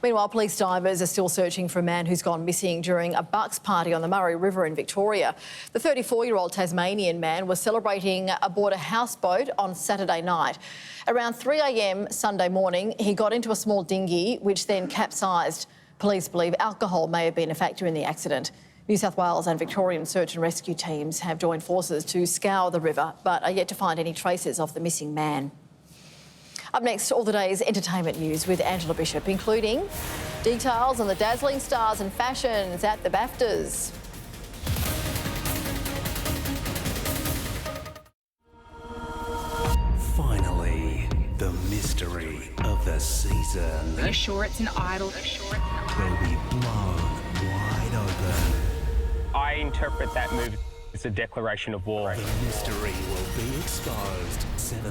Meanwhile, police divers are still searching for a man who's gone missing during a bucks party on the Murray River in Victoria. The 34-year-old Tasmanian man was celebrating aboard a houseboat on Saturday night. Around 3 a.m. Sunday morning, he got into a small dinghy, which then capsized. Police believe alcohol may have been a factor in the accident. New South Wales and Victorian search and rescue teams have joined forces to scour the river, but are yet to find any traces of the missing man. Up next, all the day's entertainment news with Angela Bishop, including details on the dazzling stars and fashions at the BAFTAs. Finally, the mystery of the season. Are you sure it's an idol? Will be blown wide open. I interpret that move as a declaration of war. The mystery will be exposed. 7:30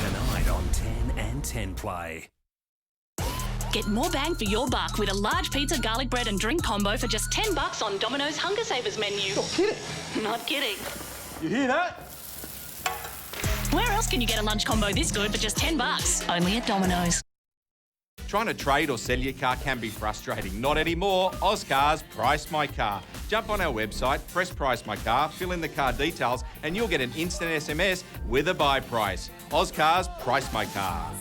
tonight on 10 and 10 Play. Get more bang for your buck with a large pizza, garlic bread and drink combo for just $10 on Domino's Hunger Savers menu. Not kidding. Not kidding. You hear that? Where else can you get a lunch combo this good for just $10? Only at Domino's. Trying to trade or sell your car can be frustrating. Not anymore. Ozcars Price My Car. Jump on our website, press Price My Car, fill in the car details, and you'll get an instant SMS with a buy price. Ozcars Price My Car.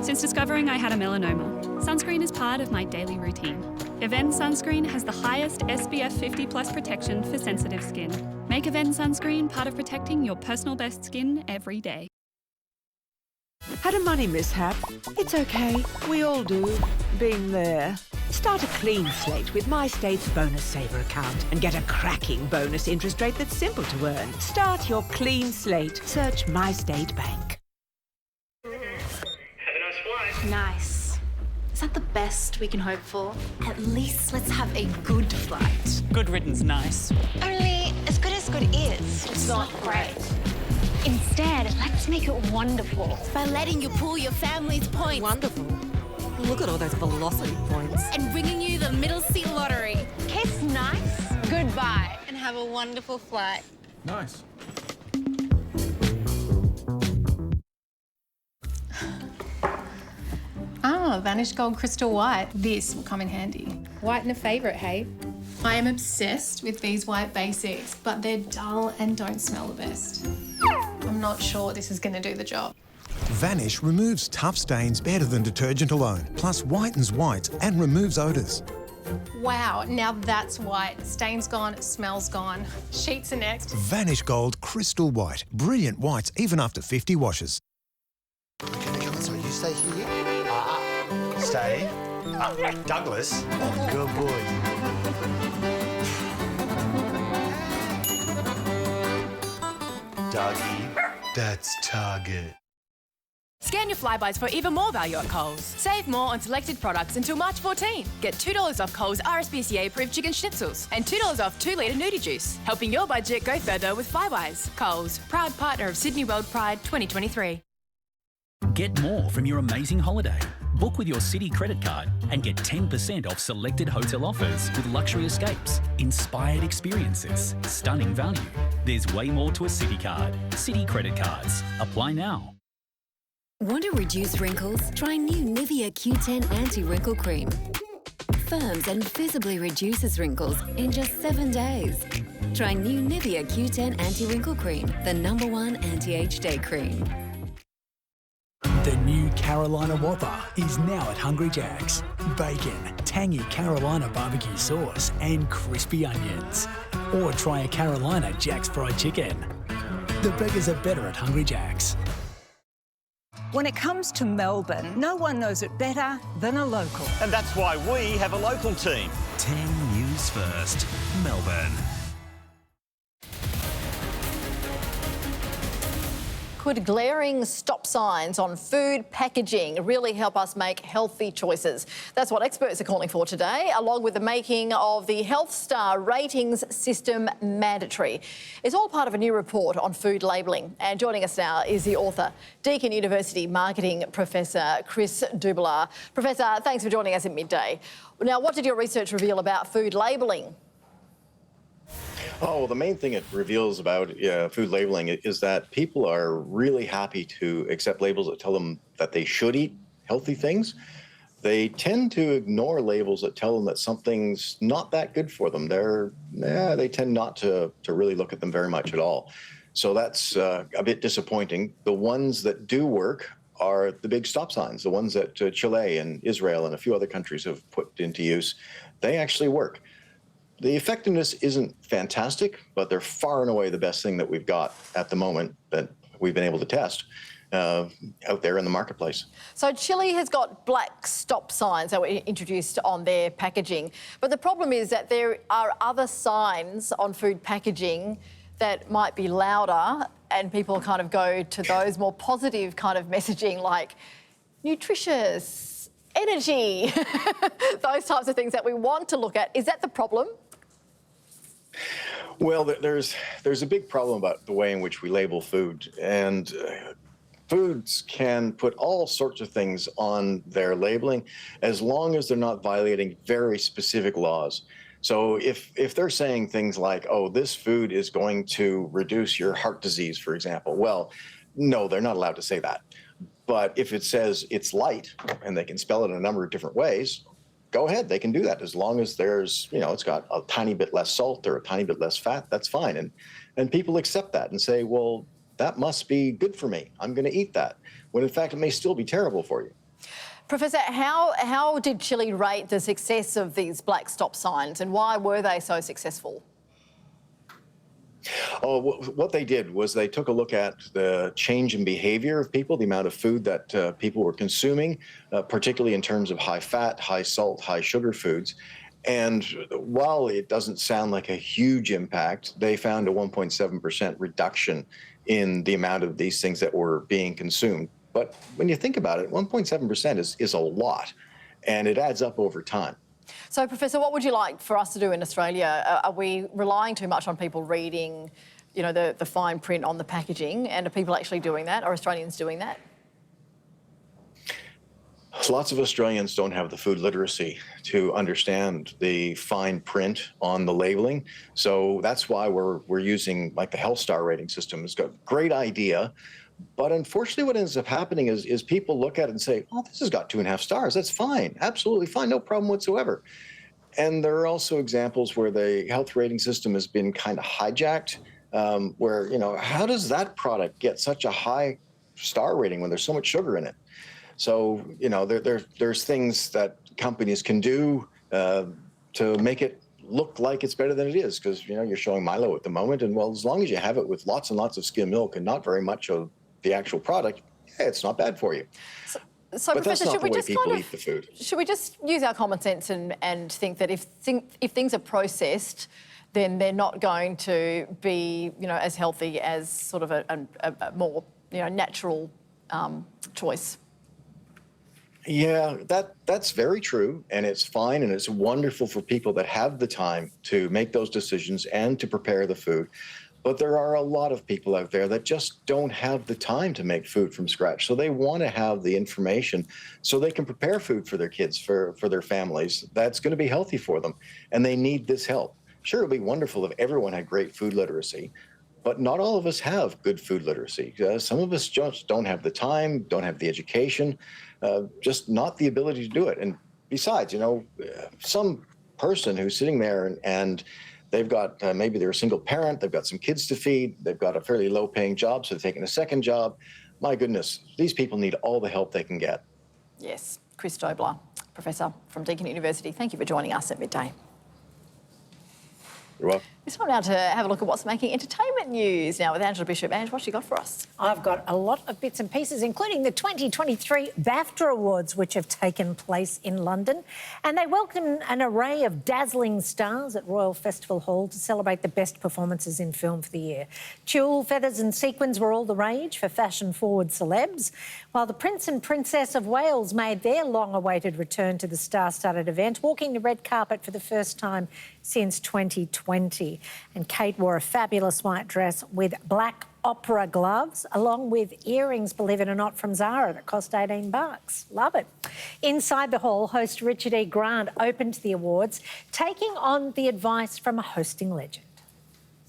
Since discovering I had a melanoma, sunscreen is part of my daily routine. Aven sunscreen has the highest SPF 50+ protection for sensitive skin. Make Aven sunscreen part of protecting your personal best skin every day. Had a money mishap? It's okay, we all do. Been there. Start a clean slate with MyState's Bonus Saver account and get a cracking bonus interest rate that's simple to earn. Start your clean slate. Search MyState Bank. Nice. Is that the best we can hope for? At least let's have a good flight. Good ridden's nice. Only as good is. It's not great. Instead, let's make it wonderful. By letting you pool your family's points. Wonderful. Look at all those velocity points. And bringing you the middle seat lottery. Kiss nice. Goodbye. And have a wonderful flight. Nice. Vanished gold crystal white. This will come in handy. White and a favourite, hey? I am obsessed with these white basics, but they're dull and don't smell the best. I'm not sure this is going to do the job. Vanish removes tough stains better than detergent alone, plus whitens whites and removes odours. Wow, now that's white. Stain's gone, smells gone. Sheets are next. Vanish Gold Crystal White. Brilliant whites even after 50 washes. Come on, so you stay here. Stay. Douglas. Good boy. Doggy. That's Target. Scan your flybys for even more value at Coles. Save more on selected products until March 14. Get $2 off Coles RSPCA approved chicken schnitzels and $2 off 2-litre nudie juice, helping your budget go further with Flybys. Coles, proud partner of Sydney World Pride 2023. Get more from your amazing holiday. Book with your Citi credit card and get 10% off selected hotel offers with luxury escapes, inspired experiences, stunning value. There's way more to a Citi card. Citi credit cards. Apply now. Want to reduce wrinkles? Try new Nivea Q10 Anti-Wrinkle Cream. Firms and visibly reduces wrinkles in just 7 days. Try new Nivea Q10 Anti-Wrinkle Cream, the #1 anti-age day cream. The new Carolina Whopper is now at Hungry Jack's. Bacon, tangy Carolina barbecue sauce and crispy onions. Or try a Carolina Jack's fried chicken. The burgers are better at Hungry Jack's. When it comes to Melbourne, no one knows it better than a local. And that's why we have a local team. 10 News First, Melbourne. Could glaring stop signs on food packaging really help us make healthy choices? That's what experts are calling for today, along with the making of the Health Star ratings system mandatory. It's all part of a new report on food labelling. And joining us now is the author, Deakin University Marketing Professor Chris Dubellar. Professor, thanks for joining us at Midday. Now, what did your research reveal about food labelling? Oh, well, the main thing it reveals about food labeling is that people are really happy to accept labels that tell them that they should eat healthy things. They tend to ignore labels that tell them that something's not that good for them. They tend not to really look at them very much at all. So that's a bit disappointing. The ones that do work are the big stop signs, the ones that Chile and Israel and a few other countries have put into use. They actually work. The effectiveness isn't fantastic, but they're far and away the best thing that we've got at the moment that we've been able to test out there in the marketplace. So Chile has got black stop signs that were introduced on their packaging. But the problem is that there are other signs on food packaging that might be louder, and people kind of go to those more positive kind of messaging like nutritious, energy, those types of things that we want to look at. Is that the problem? Well, there's a big problem about the way in which we label food, and foods can put all sorts of things on their labeling as long as they're not violating very specific laws. So if they're saying things like, oh, this food is going to reduce your heart disease, for example, well, no, they're not allowed to say that. But if it says it's light, and they can spell it in a number of different ways, go ahead, they can do that as long as there's, it's got a tiny bit less salt or a tiny bit less fat, that's fine. And people accept that and say, well, that must be good for me. I'm going to eat that, when in fact it may still be terrible for you. Professor, how did Chile rate the success of these black stop signs, and why were they so successful? Oh, what they did was they took a look at the change in behavior of people, the amount of food that people were consuming, particularly in terms of high fat, high salt, high sugar foods. And while it doesn't sound like a huge impact, they found a 1.7% reduction in the amount of these things that were being consumed. But when you think about it, 1.7% is a lot, and it adds up over time. So, Professor, what would you like for us to do in Australia? Are we relying too much on people reading, the fine print on the packaging, and are people actually doing that? Are Australians doing that? Lots of Australians don't have the food literacy to understand the fine print on the labeling. So that's why we're using like the Health Star rating system. It's got a great idea. But unfortunately, what ends up happening is people look at it and say, oh, this has got 2.5 stars. That's fine. Absolutely fine. No problem whatsoever. And there are also examples where the health rating system has been kind of hijacked, where, how does that product get such a high star rating when there's so much sugar in it? So, there's things that companies can do to make it look like it's better than it is, because you're showing Milo at the moment, and well, as long as you have it with lots and lots of skim milk and not very much of the actual product, it's not bad for you. So but Professor, that's not should we the way just people eat the food. Should we just use our common sense and think that if things are processed, then they're not going to be as healthy as sort of a more natural choice? Yeah, that's very true, and it's fine, and it's wonderful for people that have the time to make those decisions and to prepare the food. But there are a lot of people out there that just don't have the time to make food from scratch. So they want to have the information so they can prepare food for their kids, for their families, that's going to be healthy for them, and they need this help. Sure, it would be wonderful if everyone had great food literacy, but not all of us have good food literacy. Some of us just don't have the time, don't have the education, just not the ability to do it. And besides, some person who's sitting there and they've got, maybe they're a single parent, they've got some kids to feed, they've got a fairly low paying job, so they're taking a second job. My goodness, these people need all the help they can get. Yes. Chris Dobler, Professor from Deakin University, thank you for joining us at Midday. You're welcome. It's time now to have a look at what's making entertainment news now with Angela Bishop. Ange, what's she got for us? I've got a lot of bits and pieces, including the 2023 BAFTA Awards, which have taken place in London. And they welcome an array of dazzling stars at Royal Festival Hall to celebrate the best performances in film for the year. Tulle, feathers and sequins were all the rage for fashion-forward celebs, while the Prince and Princess of Wales made their long-awaited return to the star-studded event, walking the red carpet for the first time since 2020. And Kate wore a fabulous white dress with black opera gloves, along with earrings, believe it or not, from Zara that cost $18. Love it. Inside the hall, host Richard E. Grant opened the awards, taking on the advice from a hosting legend.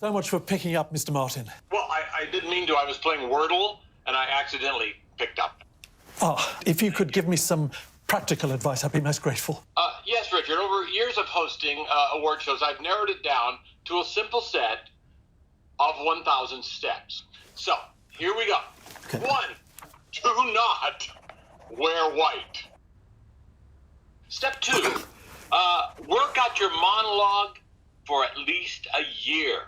So much for picking up, Mr. Martin. Well, I didn't mean to. I was playing Wordle, and I accidentally picked up. Oh, if you could give me some practical advice, I'd be most grateful. Yes, Richard. Over years of hosting award shows, I've narrowed it down to a simple set of 1,000 steps. So, here we go. Okay. 1, do not wear white. Step 2, work out your monologue for at least a year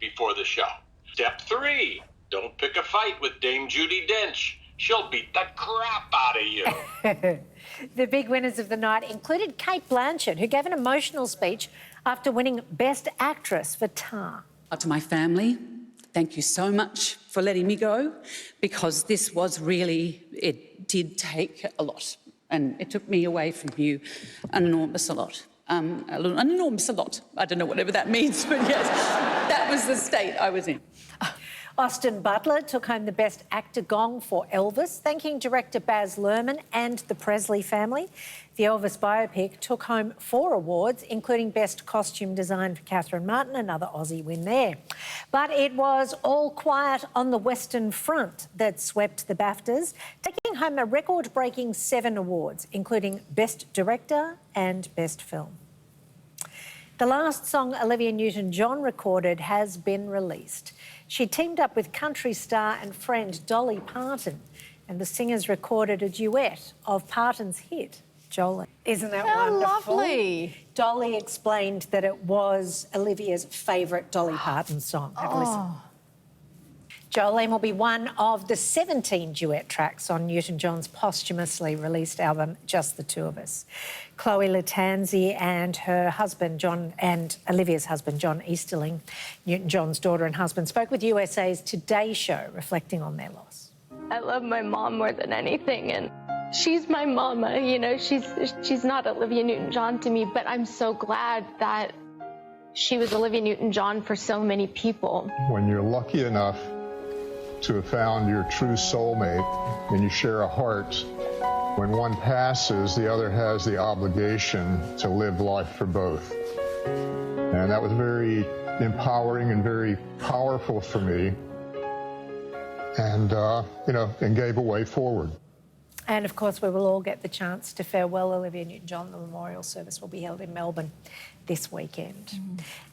before the show. Step 3, don't pick a fight with Dame Judi Dench. She'll beat the crap out of you. The big winners of the night included Kate Blanchett, who gave an emotional speech after winning Best Actress for Tar. To my family, thank you so much for letting me go, because this was really, it did take a lot, and it took me away from you an enormous lot. An enormous lot. I don't know whatever that means, but yes, that was the state I was in. Austin Butler took home the Best Actor gong for Elvis, thanking director Baz Luhrmann and the Presley family. The Elvis biopic took home 4 awards, including Best Costume Design for Catherine Martin, another Aussie win there. But it was all quiet on the Western Front that swept the BAFTAs, taking home a record-breaking 7 awards, including Best Director and Best Film. The last song Olivia Newton-John recorded has been released. She teamed up with country star and friend Dolly Parton, and the singers recorded a duet of Parton's hit, Jolene. Isn't that wonderful? Lovely. Dolly explained that it was Olivia's favourite Dolly Parton song. Have a listen. Jolene will be one of the 17 duet tracks on Newton-John's posthumously released album, Just the Two of Us. Chloe Lattanzi and her husband, John, and Olivia's husband, John Easterling, Newton-John's daughter and husband, spoke with USA's Today Show, reflecting on their loss. I love my mom more than anything, and she's my mama, you know, she's not Olivia Newton-John to me, but I'm so glad that she was Olivia Newton-John for so many people. When you're lucky enough to have found your true soulmate and you share a heart, when one passes, the other has the obligation to live life for both. And that was very empowering and very powerful for me, and, and gave a way forward. And, of course, we will all get the chance to farewell Olivia Newton-John. The memorial service will be held in Melbourne this weekend.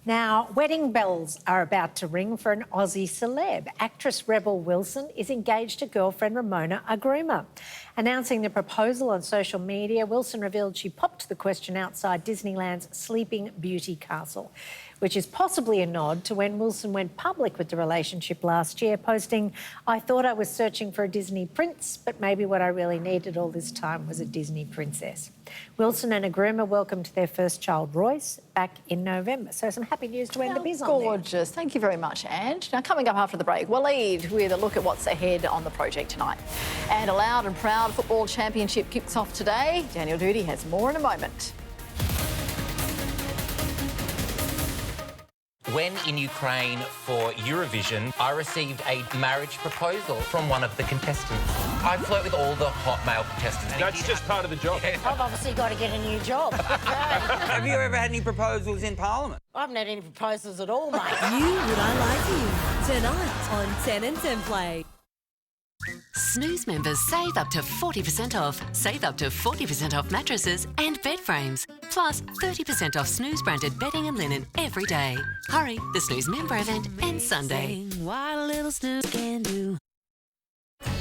Now, wedding bells are about to ring for an Aussie celeb. Actress Rebel Wilson is engaged to girlfriend Ramona Agruma. Announcing the proposal on social media, Wilson revealed she popped the question outside Disneyland's Sleeping Beauty Castle, which is possibly a nod to when Wilson went public with the relationship last year, posting, "I thought I was searching for a Disney prince, but maybe what I really needed all this time was a Disney princess." Wilson and a groomer welcomed their first child, Royce, back in November. So some happy news to end the biz on there. Gorgeous. Thank you very much, Ange. Now, coming up after the break, we'll lead with a look at what's ahead on the project tonight. And a loud and proud football championship kicks off today. Daniel Doody has more in a moment. When in Ukraine for Eurovision, I received a marriage proposal from one of the contestants. I flirt with all the hot male contestants. That's just part of the job. I've obviously got to get a new job. Have you ever had any proposals in Parliament? I haven't had any proposals at all, mate. You Would I Like You? Tonight on 10 and 10 Play. Snooze members save up to 40% off. Save up to 40% off mattresses and bed frames. Plus 30% off Snooze branded bedding and linen every day. Hurry, the Snooze member event ends Sunday. What a little snooze can do.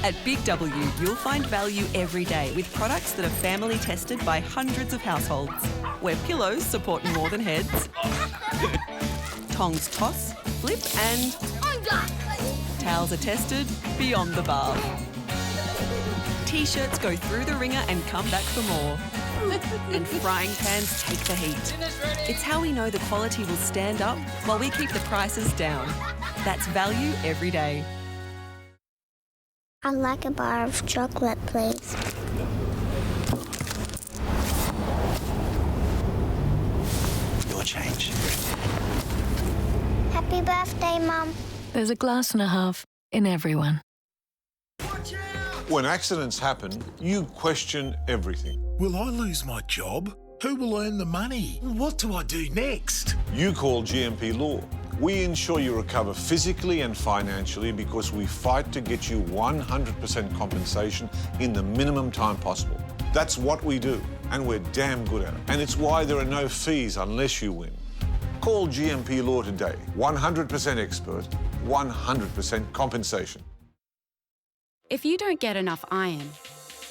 At Big W, you'll find value every day with products that are family tested by hundreds of households. Where pillows support more than heads. Tongs toss, flip and... Towels are tested beyond the bath. T-shirts go through the ringer and come back for more. And frying pans take the heat. It's how we know the quality will stand up while we keep the prices down. That's value every day. I'd like a bar of chocolate, please. Your change. Happy birthday, Mum. There's a glass and a half in everyone. When accidents happen, you question everything. Will I lose my job? Who will earn the money? What do I do next? You call GMP Law. We ensure you recover physically and financially because we fight to get you 100% compensation in the minimum time possible. That's what we do, and we're damn good at it. And it's why there are no fees unless you win. Call GMP Law today. 100% expert, 100% compensation. If you don't get enough iron,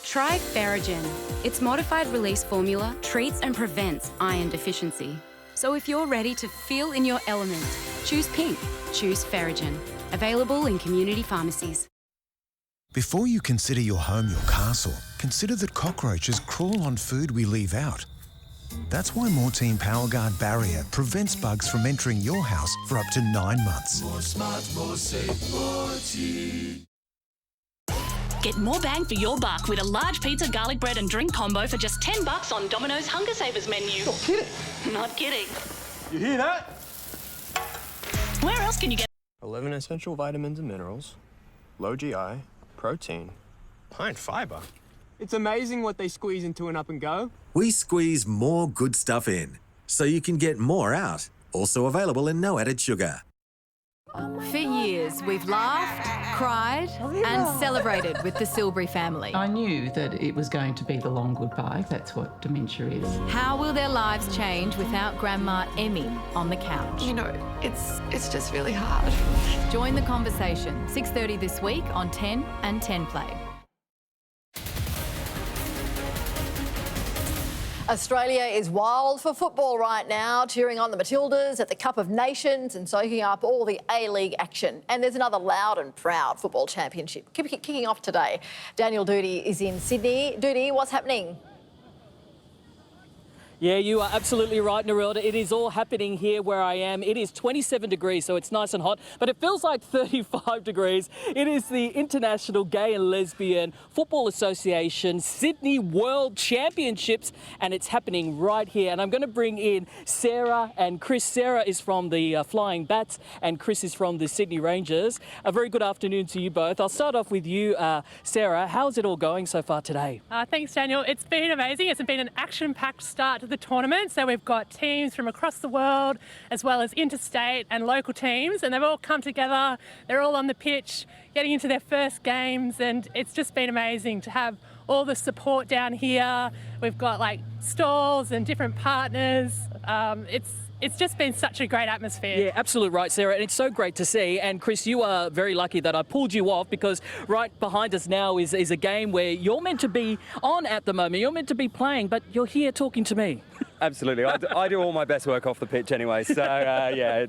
try Ferrigen. Its modified release formula treats and prevents iron deficiency. So if you're ready to feel in your element, choose pink, choose Ferrigen. Available in community pharmacies. Before you consider your home your castle, consider that cockroaches crawl on food we leave out. That's why Mortein PowerGuard Barrier prevents bugs from entering your house for up to 9 months. More smart, more safe, Mortein. Get more bang for your buck with a large pizza, garlic bread and drink combo for just $10 on Domino's Hunger Savers menu. Not kidding. Not kidding. You hear that? Where else can you get 11 essential vitamins and minerals, low GI, protein, high in fibre. It's amazing what they squeeze into an up and go. We squeeze more good stuff in, so you can get more out. Also available in no added sugar. For years, we've laughed, cried and celebrated with the Silbury family. I knew that it was going to be the long goodbye. That's what dementia is. How will their lives change without Grandma Emmy on the couch? You know, it's just really hard. Join the conversation, 6:30 this week on 10 and 10 Play. Australia is wild for football right now, cheering on the Matildas at the Cup of Nations and soaking up all the A-League action. And there's another loud and proud football championship kicking off today. Daniel Doody is in Sydney. Doody, what's happening? Yeah, you are absolutely right, Narelda. It is all happening here where I am. It is 27 degrees, so it's nice and hot, but it feels like 35 degrees. It is the International Gay and Lesbian Football Association Sydney World Championships, and it's happening right here. And I'm going to bring in Sarah and Chris. Sarah is from the Flying Bats, and Chris is from the Sydney Rangers. A very good afternoon to you both. I'll start off with you, Sarah. How's it all going so far today? Thanks, Daniel. It's been amazing. It's been an action-packed start to the tournament. So we've got teams from across the world as well as interstate and local teams, and they've all come together. They're all on the pitch getting into their first games, and it's just been amazing to have all the support down here. We've got like stalls and different partners. It's just been such a great atmosphere. Yeah, absolutely right, Sarah, and it's so great to see. And Chris, you are very lucky that I pulled you off, because right behind us now is a game where you're meant to be on at the moment. You're meant to be playing, but you're here talking to me. Absolutely, I do all my best work off the pitch anyway. So yeah,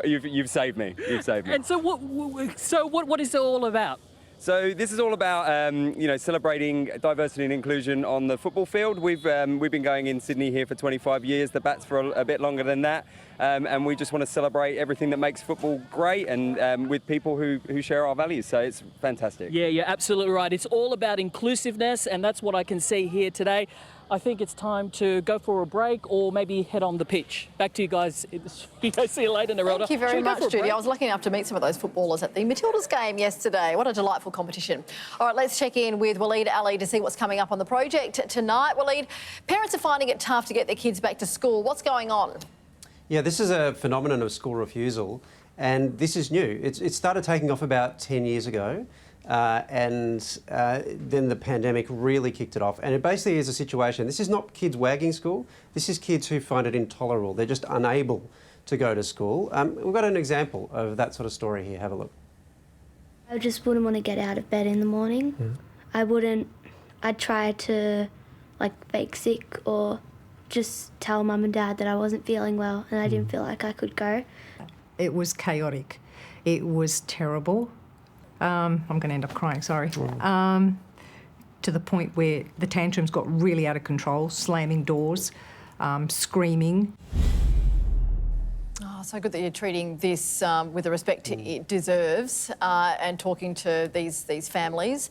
you've saved me. You've saved me. And so what is it all about? So this is all about celebrating diversity and inclusion on the football field. We've been going in Sydney here for 25 years. The Bats for a bit longer than that, and we just want to celebrate everything that makes football great, and with people who share our values. So it's fantastic. Yeah, you're absolutely right. It's all about inclusiveness, and that's what I can see here today. I think it's time to go for a break or maybe head on the pitch. Back to you guys. See you later, Narelda. Thank you very much, Judy. I was lucky enough to meet some of those footballers at the Matildas game yesterday. What a delightful competition. All right, let's check in with Waleed Ali to see what's coming up on the project tonight. Waleed, parents are finding it tough to get their kids back to school. What's going on? Yeah, this is a phenomenon of school refusal, and this is new. It started taking off about 10 years ago. And then the pandemic really kicked it off. And it basically is a situation, this is not kids wagging school, this is kids who find it intolerable. They're just unable to go to school. We've got an example of that sort of story here. Have a look. I just wouldn't want to get out of bed in the morning. I'd try to fake sick or just tell Mum and Dad that I wasn't feeling well and I didn't feel like I could go. It was chaotic. It was terrible. I'm going to end up crying, sorry. To the point where the tantrums got really out of control, slamming doors, screaming. Oh, so good that you're treating this with the respect it deserves and talking to these families.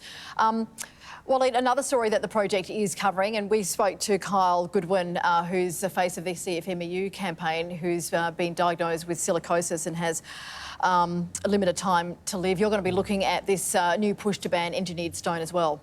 Waleed, another story that the project is covering, and we spoke to Kyle Goodwin, who's the face of the CFMEU campaign, who's been diagnosed with silicosis and has a limited time to live. You're going to be looking at this new push to ban engineered stone as well.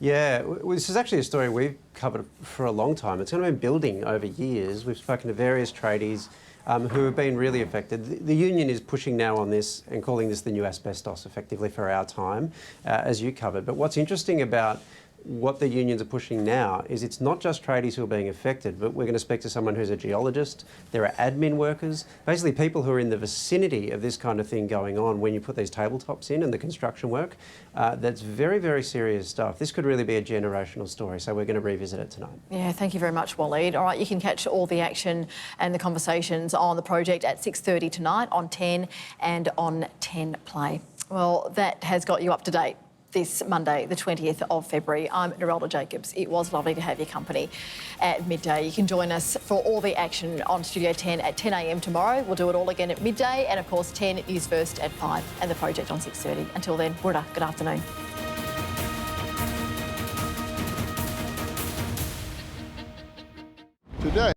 Yeah, this is actually a story we've covered for a long time. It's going to be building over years. We've spoken to various tradies who have been really affected. The union is pushing now on this and calling this the new asbestos, effectively, for our time, as you covered. But what's interesting about what the unions are pushing now is it's not just tradies who are being affected, but we're going to speak to someone who's a geologist. There are admin workers, basically people who are in the vicinity of this kind of thing going on when you put these tabletops in and the construction work. That's very, very serious stuff. This could really be a generational story, so we're going to revisit it tonight. Yeah, thank you very much, Waleed. All right, you can catch all the action and the conversations on the project at 6:30 tonight on 10 and on 10 Play. Well, that has got you up to date this Monday, the 20th of February. I'm Narelda Jacobs. It was lovely to have your company at midday. You can join us for all the action on Studio 10 at 10 a.m. tomorrow. We'll do it all again at midday and, of course, 10 News First at 5 and the project on 6:30. Until then, good afternoon.